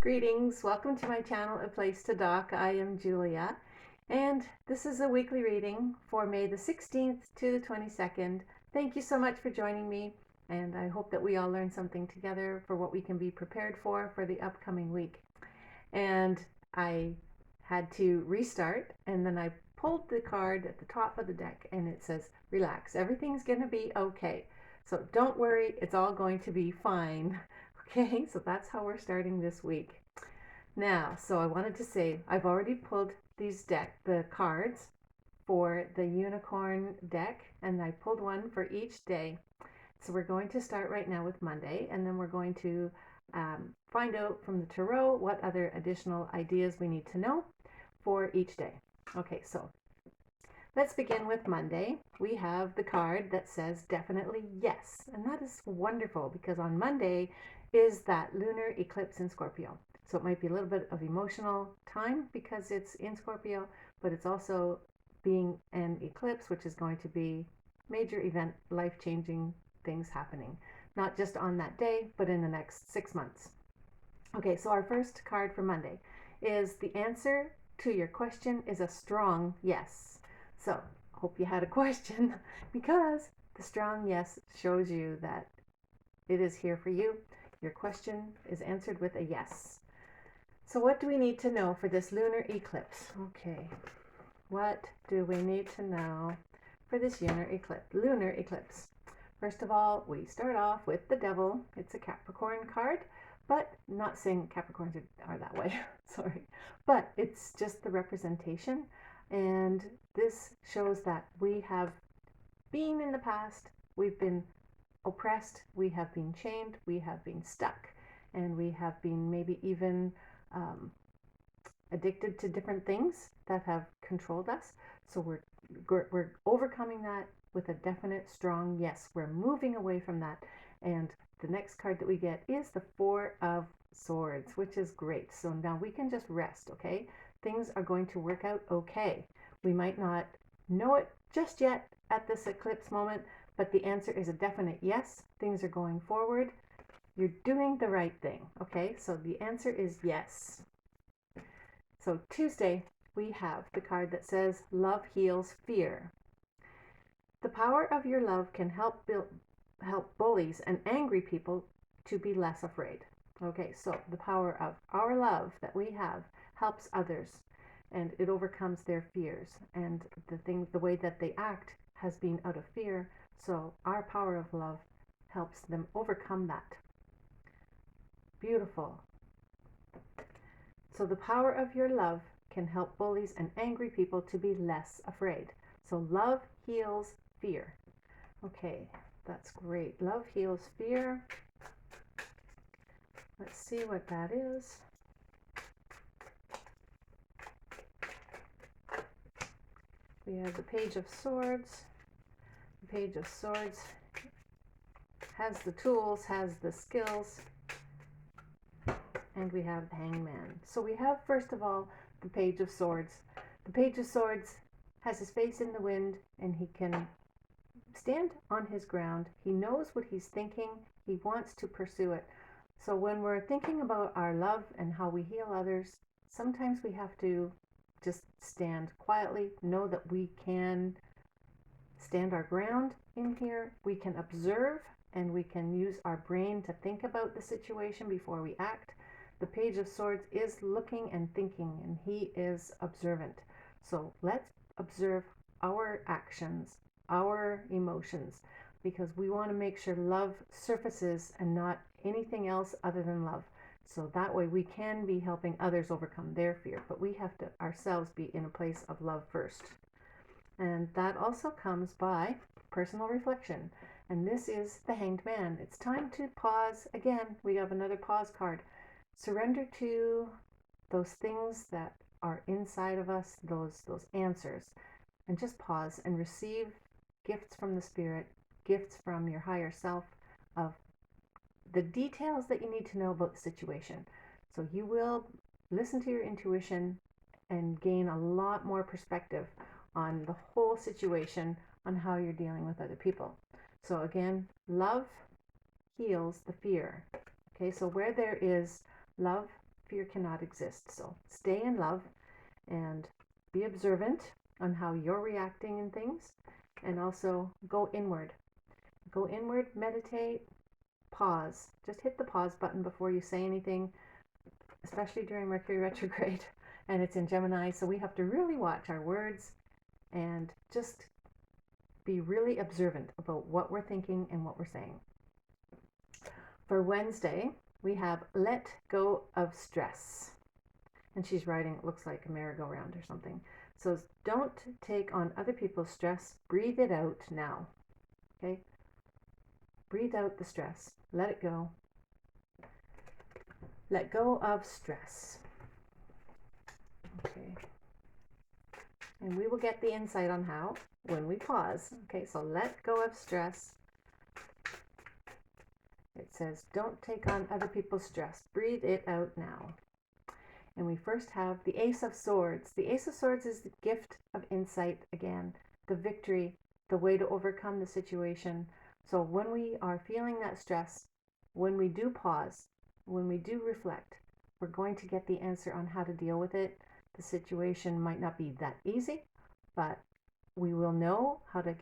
Greetings, welcome to my channel, A Place to Dock. I am Julia, and this is a weekly reading for May the 16th to the 22nd. Thank you so much for joining me, and I hope that we all learn something together for what we can be prepared for the upcoming week. And I had to restart, and then I pulled the card at the top of the deck, and it says, relax, everything's going to be okay. So don't worry, it's all going to be fine. Okay, so that's how we're starting this week. Now, so I wanted to say, I've already pulled the cards for the unicorn deck, and I pulled one for each day. So we're going to start right now with Monday, and then we're going to find out from the tarot what other additional ideas we need to know for each day. Okay, so let's begin with Monday. We have the card that says definitely yes, and that is wonderful because on Monday is that lunar eclipse in Scorpio. So it might be a little bit of emotional time because it's in Scorpio, but it's also being an eclipse, which is going to be major event, life-changing things happening, not just on that day, but in the next 6 months. Okay, so our first card for Monday is the answer to your question is a strong yes. So hope you had a question because the strong yes shows you that it is here for you. Your question is answered with a yes. So what do we need to know for this lunar eclipse? Okay, what do we need to know for this lunar eclipse? First of all, we start off with the devil. It's a Capricorn card, but not saying Capricorns are that way, sorry. But it's just the representation, and this shows that we have been in the past, we've been oppressed, we have been chained, we have been stuck, and we have been maybe even addicted to different things that have controlled us. So we're overcoming that with a definite strong yes. We're moving away from that. And the next card that we get is the Four of Swords, which is great. So now we can just rest, okay? Things are going to work out okay. We might not know it just yet at this eclipse moment, but the answer is a definite yes. Things are going forward. You're doing the right thing, okay? So the answer is yes. So Tuesday, we have the card that says love heals fear. The power of your love can help bullies and angry people to be less afraid. Okay, so the power of our love that we have helps others, and it overcomes their fears. And the way that they act has been out of fear. So our power of love helps them overcome that. Beautiful. So the power of your love can help bullies and angry people to be less afraid. So love heals fear. Okay, that's great. Love heals fear. Let's see what that is. We have the Page of Swords. The Page of Swords has the tools, has the skills, and we have the Hangman. So we have, first of all, the Page of Swords. The Page of Swords has his face in the wind, and he can stand on his ground. He knows what he's thinking. He wants to pursue it. So when we're thinking about our love and how we heal others, sometimes we have to just stand quietly, know that we can stand our ground in here. We can observe, and we can use our brain to think about the situation before we act. The Page of Swords is looking and thinking, and he is observant. So let's observe our actions, our emotions, because we want to make sure love surfaces and not anything else other than love. So that way we can be helping others overcome their fear, but we have to ourselves be in a place of love first. And that also comes by personal reflection. And this is the Hanged Man. It's time to pause. Again, we have another pause card. Surrender to those things that are inside of us, those answers, and just pause and receive gifts from the Spirit, gifts from your higher self of the details that you need to know about the situation. So you will listen to your intuition and gain a lot more perspective on the whole situation, on how you're dealing with other people. So again, love heals the fear. Okay, so where there is love, fear cannot exist. So stay in love and be observant on how you're reacting in things, and also go inward. Go inward, meditate, pause. Just hit the pause button before you say anything, especially during Mercury retrograde, and it's in Gemini, so we have to really watch our words and just be really observant about what we're thinking and what we're saying. For Wednesday, we have let go of stress. And she's riding, it looks like a merry-go-round or something. So don't take on other people's stress. Breathe it out now. Okay? Breathe out the stress. Let it go. Let go of stress. Okay. And we will get the insight on how when we pause. Okay, so let go of stress. It says, don't take on other people's stress. Breathe it out now. And we first have the Ace of Swords. The Ace of Swords is the gift of insight again, the victory, the way to overcome the situation. So when we are feeling that stress, when we do pause, when we do reflect, we're going to get the answer on how to deal with it. The situation might not be that easy, but we will know how to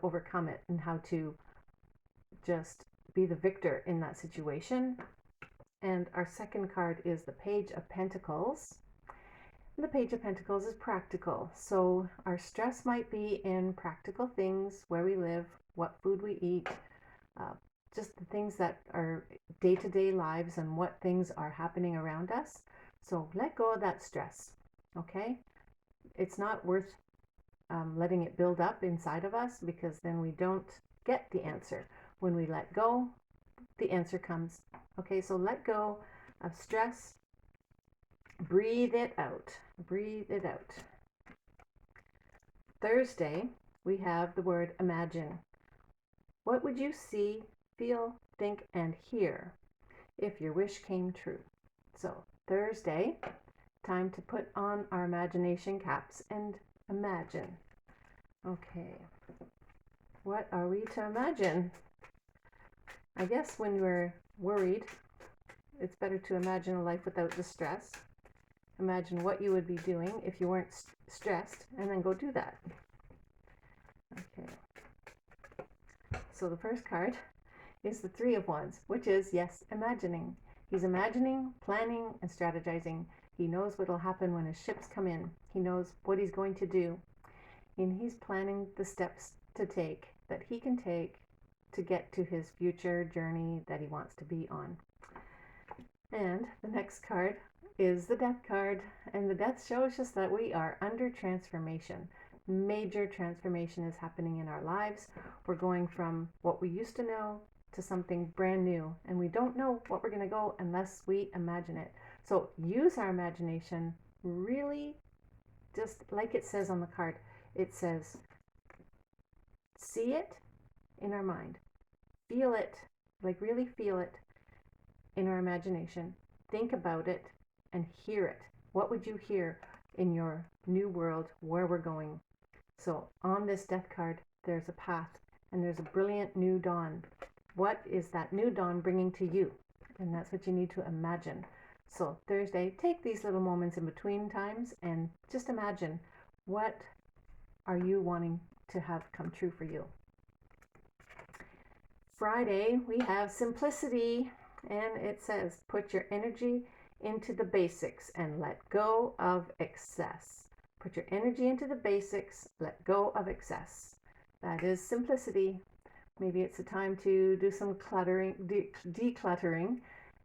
overcome it and how to just be the victor in that situation. And our second card is the Page of Pentacles. And the Page of Pentacles is practical. So our stress might be in practical things, where we live, what food we eat, just the things that are day-to-day lives and what things are happening around us. So let go of that stress, okay? It's not worth letting it build up inside of us, because then we don't get the answer. When we let go, the answer comes. Okay, so let go of stress. Breathe it out. Breathe it out. Thursday, we have the word imagine. What would you see, feel, think, and hear if your wish came true? So Thursday, time to put on our imagination caps and imagine. Okay, what are we to imagine? I guess when we're worried, it's better to imagine a life without the stress. Imagine what you would be doing if you weren't stressed, and then go do that. Okay. So the first card is the Three of Wands, which is, yes, imagining. He's imagining, planning, and strategizing. He knows what will happen when his ships come in. He knows what he's going to do. And he's planning the steps to take, that he can take to get to his future journey that he wants to be on. And the next card is the Death card, and the Death shows us that we are under transformation. Major transformation is happening in our lives. We're going from what we used to know to something brand new, and we don't know what we're going to go unless we imagine it. So use our imagination, really, just like it says on the card. It says, see it in our mind, feel it, like really feel it in our imagination, think about it, and hear it. What would you hear in your new world, where we're going? So on this Death card, there's a path, and there's a brilliant new dawn. What is that new dawn bringing to you? And that's what you need to imagine. So Thursday, take these little moments in between times and just imagine, what are you wanting to have come true for you? Friday, we have simplicity, and it says, put your energy into the basics and let go of excess. Put your energy into the basics, let go of excess. That is simplicity. Maybe it's a time to do some decluttering,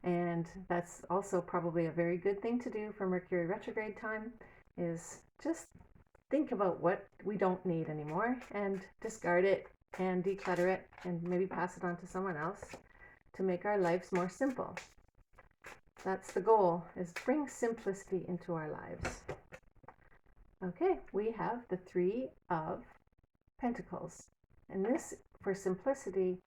and that's also probably a very good thing to do for Mercury retrograde time, is just think about what we don't need anymore and discard it and declutter it and maybe pass it on to someone else to make our lives more simple. That's the goal, is bring simplicity into our lives. Okay, we have the Three of Pentacles. And this, for simplicity,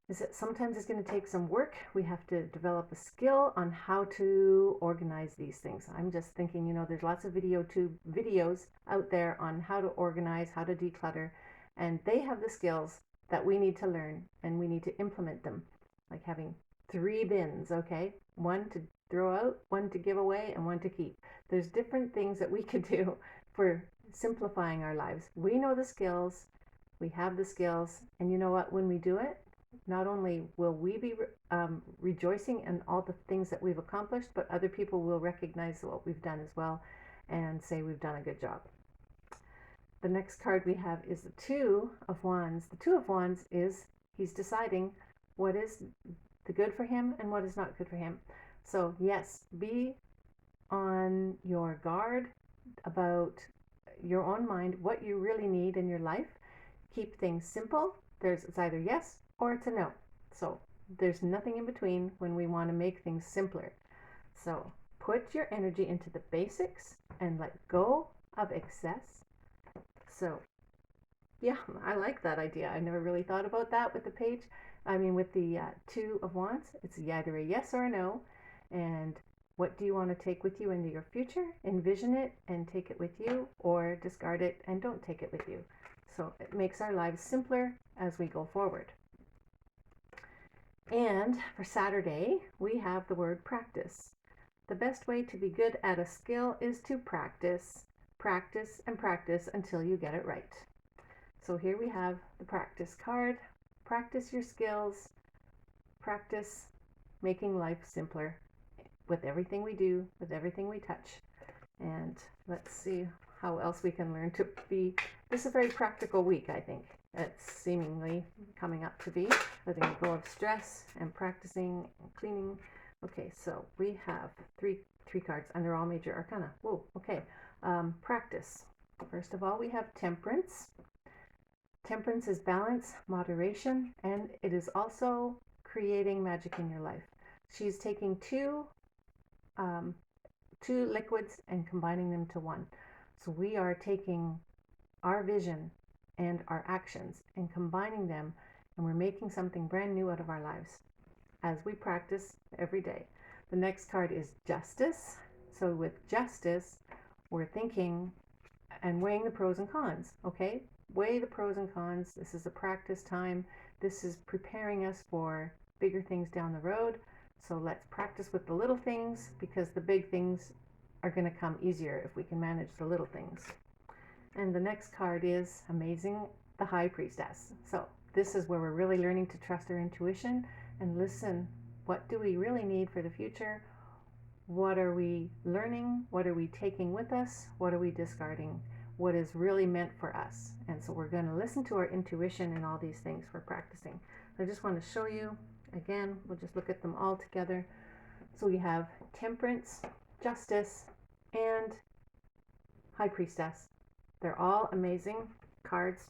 is that sometimes it's going to take some work. We have to develop a skill on how to organize these things. I'm just thinking, there's lots of videos out there on how to organize, how to declutter, and they have the skills that we need to learn, and we need to implement them, like having 3 bins, okay? One to throw out, one to give away, and one to keep. There's different things that we could do for simplifying our lives. We know the skills, we have the skills, and you know what? When we do it, not only will we be rejoicing in all the things that we've accomplished, but other people will recognize what we've done as well and say we've done a good job. The next card we have is the Two of Wands. The Two of Wands is he's deciding what is the good for him and what is not good for him. So yes, be on your guard about your own mind, what you really need in your life. Keep things simple. It's either yes or it's a no. So there's nothing in between when we want to make things simpler. So put your energy into the basics and let go of excess. So yeah, I like that idea. I never really thought about that with the page. I mean, with the Two of Wands, it's either a yes or a no. And what do you want to take with you into your future? Envision it and take it with you, or discard it and don't take it with you. So it makes our lives simpler as we go forward. And for Saturday, we have the word practice. The best way to be good at a skill is to practice, practice, and practice until you get it right. So here we have the practice card. Practice your skills, practice making life simpler with everything we do, with everything we touch. And let's see how else we can learn to be. This is a very practical week, I think. It's seemingly coming up to be letting go of stress and practicing and cleaning. Okay, so we have three cards, and they're all major arcana. Whoa, okay. Practice. First of all, we have temperance. Temperance is balance, moderation, and it is also creating magic in your life. She's taking two liquids and combining them to one. So we are taking our vision and our actions and combining them, and we're making something brand new out of our lives as we practice every day. The next card is justice. So with justice, we're thinking and weighing the pros and cons, okay? Weigh the pros and cons. This is a practice time. This is preparing us for bigger things down the road. So let's practice with the little things, because the big things are going to come easier if we can manage the little things. And the next card is amazing, the High Priestess. So this is where we're really learning to trust our intuition and listen. What do we really need for the future? What are we learning? What are we taking with us? What are we discarding? What is really meant for us? And so we're going to listen to our intuition in all these things we're practicing. I just want to show you again. We'll just look at them all together. So we have temperance, justice, and High Priestess. They're all amazing cards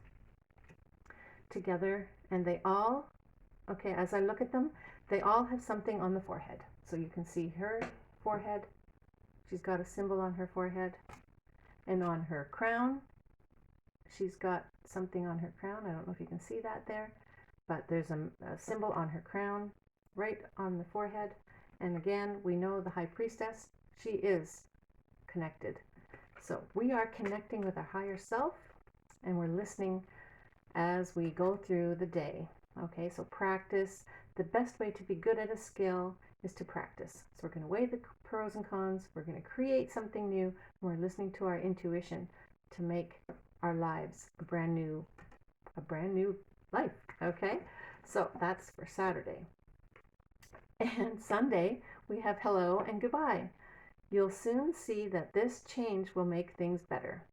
together, and they all, okay, as I look at them, they all have something on the forehead. So you can see her forehead. She's got a symbol on her forehead. And on her crown, she's got something on her crown. I don't know if you can see that there, but there's a symbol on her crown right on the forehead. And again, we know the High Priestess, she is connected. So we are connecting with our higher self, and we're listening as we go through the day. Okay, so practice. The best way to be good at a skill is to practice. So we're going to weigh the pros and cons. We're going to create something new. And we're listening to our intuition to make our lives a brand new life. Okay, so that's for Saturday. And Sunday, we have hello and goodbye. You'll soon see that this change will make things better.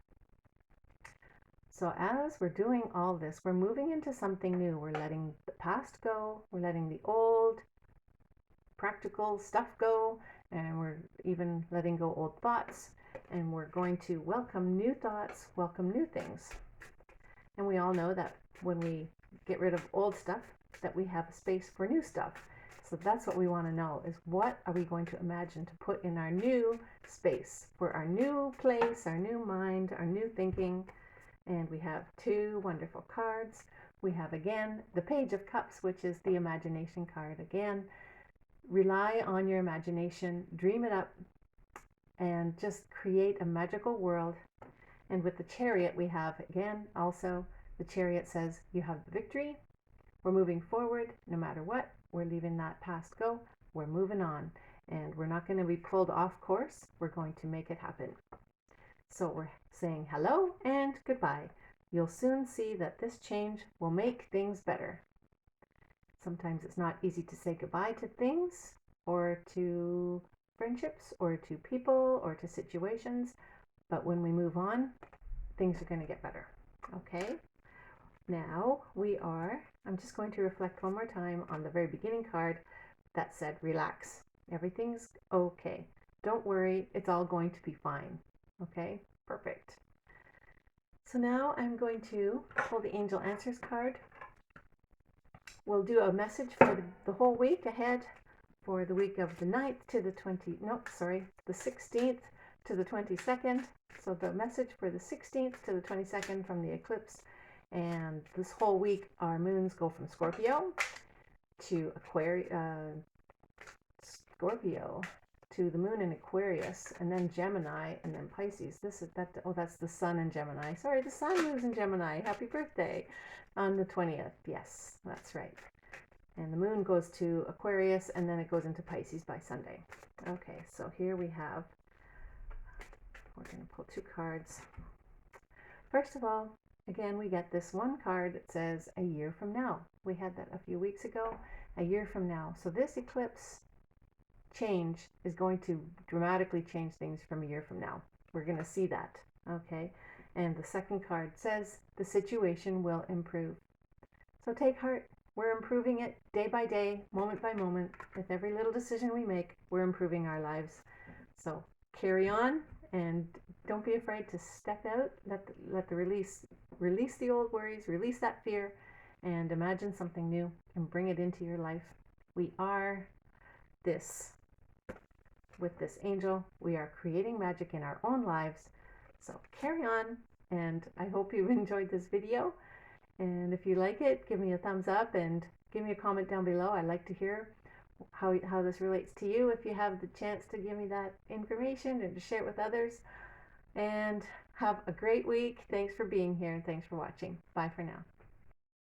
So as we're doing all this, we're moving into something new. We're letting the past go. We're letting the old practical stuff go. And we're even letting go old thoughts. And we're going to welcome new thoughts, welcome new things. And we all know that when we get rid of old stuff, that we have space for new stuff. So that's what we want to know, is what are we going to imagine to put in our new space for our new place, our new mind, our new thinking. And we have two wonderful cards. We have again the Page of Cups, which is the imagination card. Again, rely on your imagination, dream it up, and just create a magical world. And with the Chariot, we have again also the Chariot says you have victory. We're moving forward no matter what. We're leaving that past go. We're moving on. and we're not going to be pulled off course. We're going to make it happen. So we're saying hello and goodbye. You'll soon see that this change will make things better. Sometimes it's not easy to say goodbye to things or to friendships or to people or to situations, but when we move on, things are going to get better. Okay? Now I'm just going to reflect one more time on the very beginning card that said relax. Everything's okay. Don't worry, it's all going to be fine. Okay? Perfect. So now I'm going to pull the Angel Answers card. We'll do a message for the whole week ahead, for the week of the 9th to the 16th to the 22nd. So the message for the 16th to the 22nd from the eclipse. And this whole week, our moons go from Scorpio to Scorpio to the moon in Aquarius, and then Gemini, and then Pisces. That's the sun in Gemini. Sorry, the sun moves in Gemini. Happy birthday on the 20th. Yes, that's right. And the moon goes to Aquarius, and then it goes into Pisces by Sunday. Okay, so here we're going to pull 2 cards. First of all, again, we get this one card that says a year from now. We had that a few weeks ago, a year from now. So this eclipse change is going to dramatically change things from a year from now. We're going to see that, okay? And the second card says the situation will improve. So take heart. We're improving it day by day, moment by moment. With every little decision we make, we're improving our lives. So carry on, and don't be afraid to step out. Let the release the old worries, release that fear, and imagine something new and bring it into your life. We are this. With this angel, we are creating magic in our own lives. So carry on, and I hope you've enjoyed this video. And if you like it, give me a thumbs up and give me a comment down below. I'd like to hear how this relates to you, if you have the chance to give me that information and to share it with others. And have a great week. Thanks for being here, and thanks for watching. Bye for now.